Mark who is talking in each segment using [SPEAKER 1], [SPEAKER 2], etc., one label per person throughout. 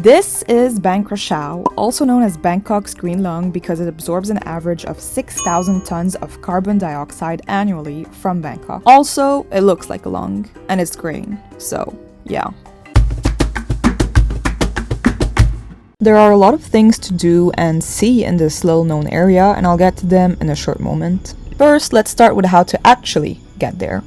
[SPEAKER 1] This is Krachao, also known as Bangkok's green lung because it absorbs an average of 6,000 tons of carbon dioxide annually from Bangkok. Also, it looks like a lung, and it's green, so yeah. There are a lot of things to do and see in this little-known area, and I'll get to them in a short moment. First, let's start with how to actually get there.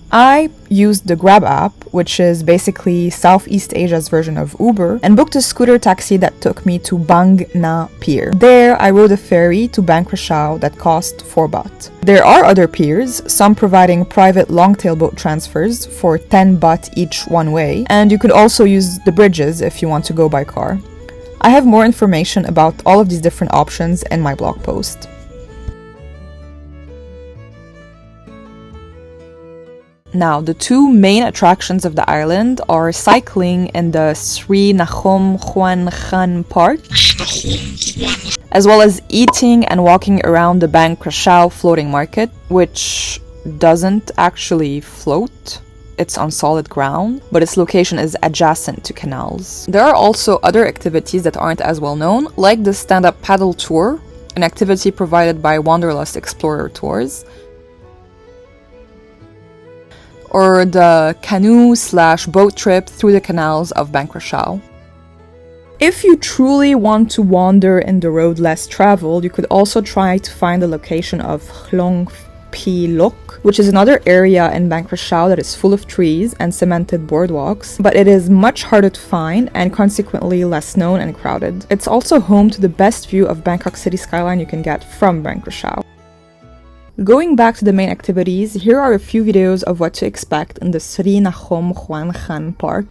[SPEAKER 1] I used the Grab app, which is basically Southeast Asia's version of Uber, and booked a scooter taxi that took me to Bang Na Pier. There, I rode a ferry to Krachao that cost 4 baht. There are other piers, some providing private long-tail boat transfers for 10 baht each one way, and you could also use the bridges if you want to go by car. I have more information about all of these different options in my blog post. Now, the two main attractions of the island are cycling in the Sri Nakhon Khuan Khan Park, as well as eating and walking around the Krachao floating market, which doesn't actually float. It's on solid ground, but its location is adjacent to canals. There are also other activities that aren't as well known, like the stand-up paddle tour, an activity provided by Wanderlust Explorer Tours, or the canoe/boat trip through the canals of Krachao. If you truly want to wander in the road less traveled, you could also try to find the location of Khlong Pi Lok, which is another area in Krachao that is full of trees and cemented boardwalks, but it is much harder to find and consequently less known and crowded. It's also home to the best view of Bangkok city skyline you can get from Krachao. Going back to the main activities, here are a few videos of what to expect in the Sri Nakhon Khuan Khan Park.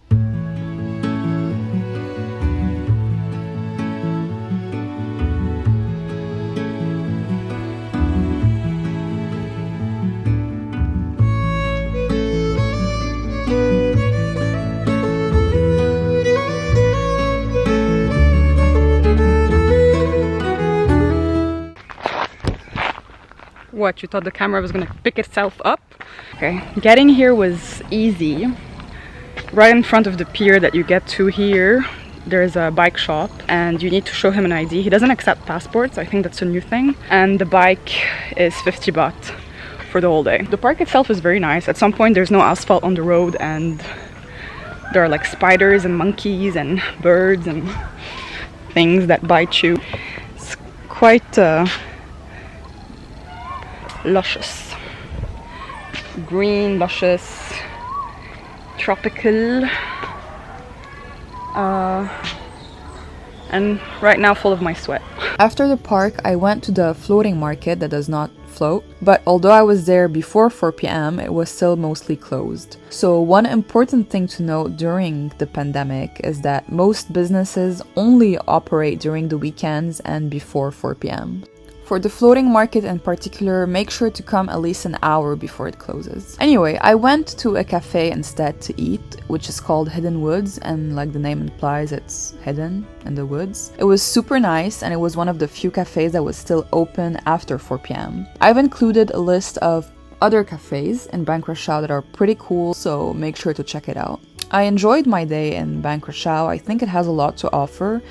[SPEAKER 2] What, you thought the camera was gonna pick itself up? Okay, getting here was easy. Right in front of the pier that you get to here, there's a bike shop and you need to show him an ID. He doesn't accept passports, I think that's a new thing. And the bike is 50 baht for the whole day. The park itself is very nice. At some point there's no asphalt on the road and there are like spiders and monkeys and birds and things that bite you. It's quite luscious, green, luscious, tropical, and right now full of my sweat.
[SPEAKER 1] After the park, I went to the floating market that does not float, but although I was there before 4 p.m, it was still mostly closed. So one important thing to note during the pandemic is that most businesses only operate during the weekends and before 4 p.m. For the floating market in particular, make sure to come at least an hour before it closes. Anyway, I went to a cafe instead to eat, which is called Hidden Woods, and like the name implies, it's hidden in the woods. It was super nice, and it was one of the few cafes that was still open after 4 p.m. I've included a list of other cafes in Krachao that are pretty cool, so make sure to check it out. I enjoyed my day in Krachao. I think it has a lot to offer.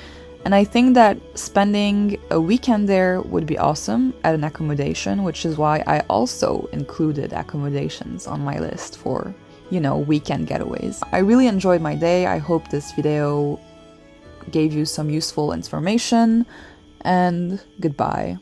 [SPEAKER 1] And I think that spending a weekend there would be awesome at an accommodation, which is why I also included accommodations on my list for, weekend getaways. I really enjoyed my day. I hope this video gave you some useful information, and goodbye.